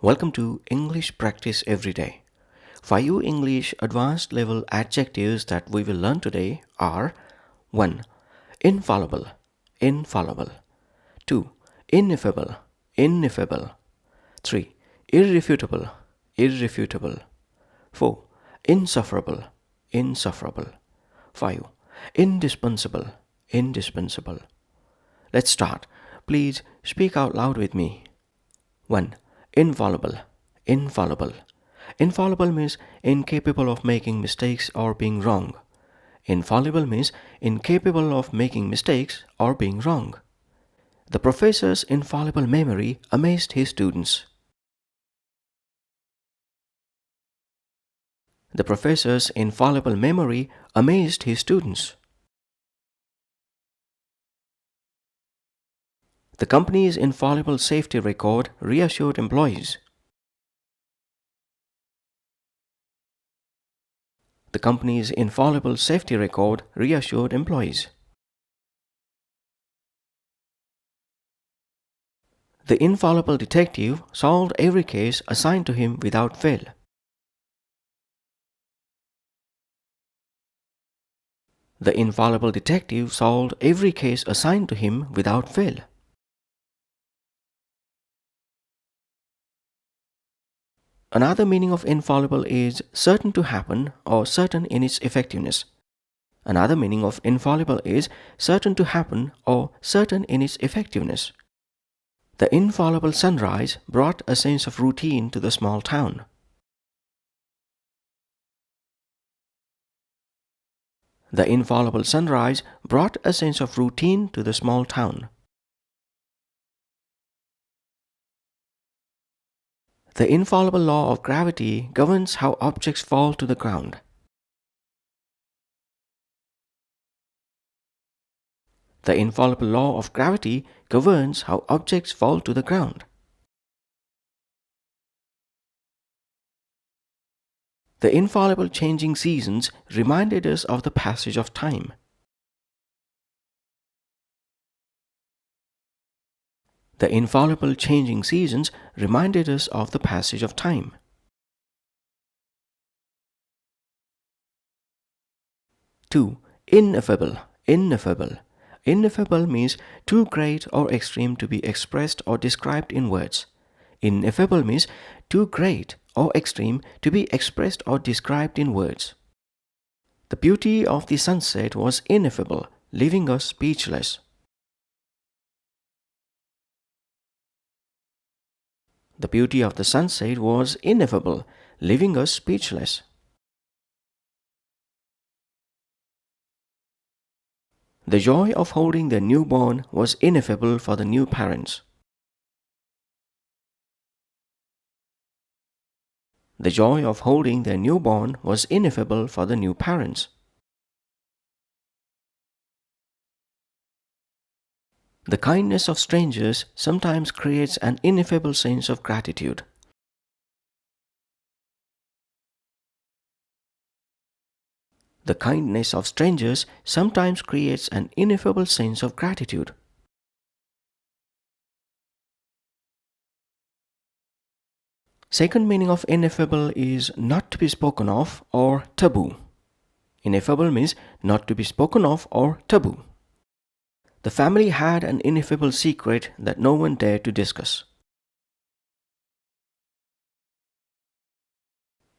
Welcome to English Practice Every Day. 5 English Advanced Level adjectives that we will learn today are 1. Infallible, infallible. 2. Ineffable, ineffable. 3. Irrefutable, irrefutable. 4. Insufferable, insufferable. 5. Indispensable, indispensable. Let's start. Please speak out loud with me. 1. Infallible, infallible. Infallible means incapable of making mistakes or being wrong. Infallible means incapable of making mistakes or being wrong. The professor's infallible memory amazed his students. The professor's infallible memory amazed his students. The company's infallible safety record reassured employees. The company's infallible safety record reassured employees. The infallible detective solved every case assigned to him without fail. The infallible detective solved every case assigned to him without fail. Another meaning of infallible is certain to happen or certain in its effectiveness. Another meaning of infallible is certain to happen or certain in its effectiveness. The infallible sunrise brought a sense of routine to the small town. The infallible sunrise brought a sense of routine to the small town. The infallible law of gravity governs how objects fall to the ground. The infallible law of gravity governs how objects fall to the ground. The infallible changing seasons reminded us of the passage of time. The infallible changing seasons reminded us of the passage of time. Two. Ineffable, ineffable. Ineffable means too great or extreme to be expressed or described in words. Ineffable means too great or extreme to be expressed or described in words. The beauty of the sunset was ineffable, leaving us speechless. The beauty of the sunset was ineffable, leaving us speechless. The joy of holding the newborn was ineffable for the new parents. The joy of holding their newborn was ineffable for the new parents. The kindness of strangers sometimes creates an ineffable sense of gratitude. The kindness of strangers sometimes creates an ineffable sense of gratitude. Second meaning of ineffable is not to be spoken of or taboo. Ineffable means not to be spoken of or taboo. The family had an ineffable secret that no one dared to discuss.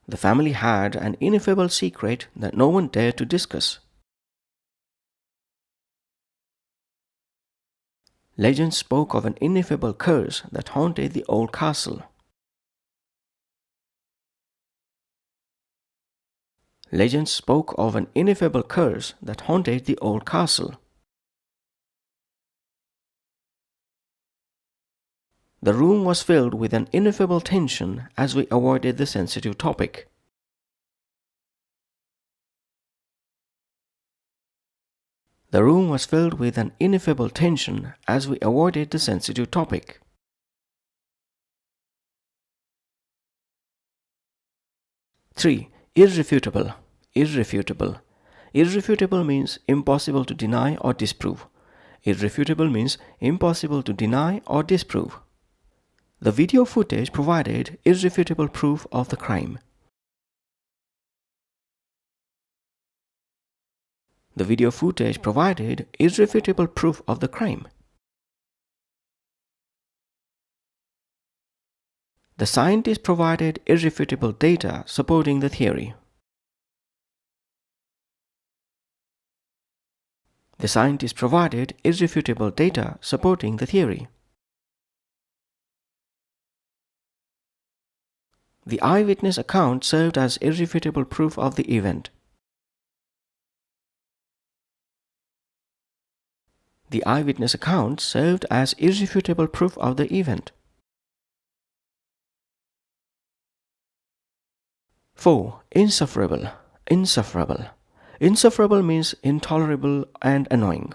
The family had an ineffable secret that no one dared to discuss. Legend spoke of an ineffable curse that haunted the old castle. Legend spoke of an ineffable curse that haunted the old castle. The room was filled with an ineffable tension as we avoided the sensitive topic. The room was filled with an ineffable tension as we avoided the sensitive topic. Three. Irrefutable, irrefutable. Irrefutable means impossible to deny or disprove. Irrefutable means impossible to deny or disprove. The video footage provided irrefutable proof of the crime. The video footage provided irrefutable proof of the crime. The scientist provided irrefutable data supporting the theory. The scientist provided irrefutable data supporting the theory. The eyewitness account served as irrefutable proof of the event. The eyewitness account served as irrefutable proof of the event. 4. Insufferable. Insufferable. Insufferable means intolerable and annoying.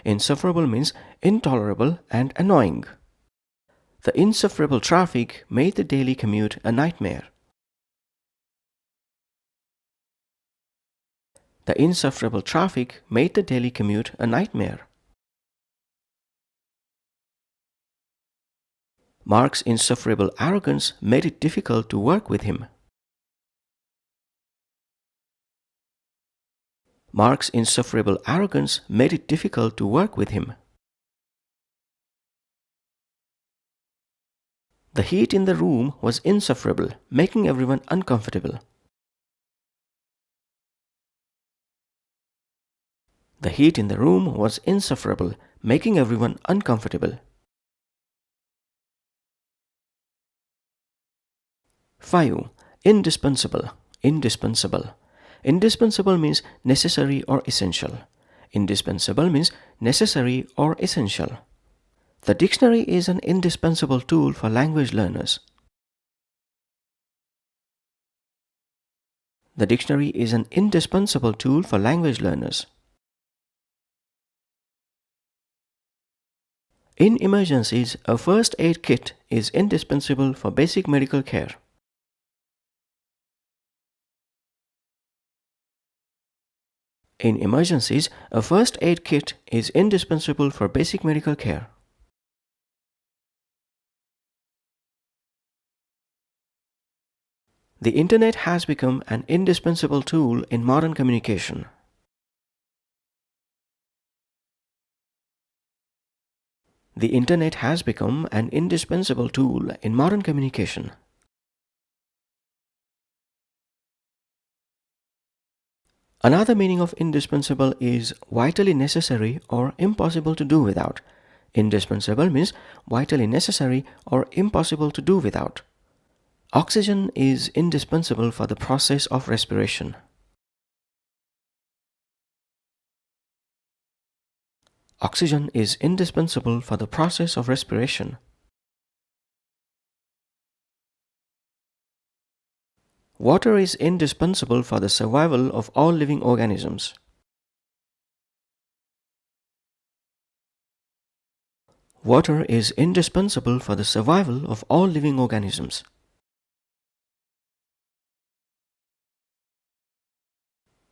Insufferable means intolerable and annoying. The insufferable traffic made the daily commute a nightmare. The insufferable traffic made the daily commute a nightmare. Mark's insufferable arrogance made it difficult to work with him. Mark's insufferable arrogance made it difficult to work with him. The heat in the room was insufferable, making everyone uncomfortable. The heat in the room was insufferable, making everyone uncomfortable. 5. Indispensable. Indispensable. Indispensable means necessary or essential. Indispensable means necessary or essential. The dictionary is an indispensable tool for language learners. The dictionary is an indispensable tool for language learners. In emergencies, a first aid kit is indispensable for basic medical care. In emergencies, a first aid kit is indispensable for basic medical care. The Internet has become an indispensable tool in modern communication. The Internet has become an indispensable tool in modern communication. Another meaning of indispensable is vitally necessary or impossible to do without. Indispensable means vitally necessary or impossible to do without. Oxygen is indispensable for the process of respiration. Oxygen is indispensable for the process of respiration. Water is indispensable for the survival of all living organisms. Water is indispensable for the survival of all living organisms.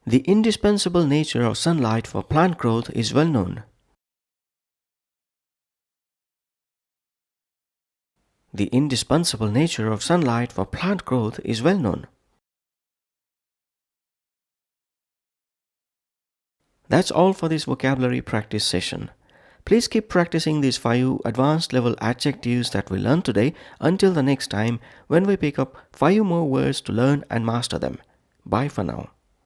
The indispensable nature of sunlight for plant growth is well known. The indispensable nature of sunlight for plant growth is well known. That's all for this vocabulary practice session. Please keep practicing these 5 advanced level adjectives that we learned today until the next time when we pick up 5 more words to learn and master them. Bye for now.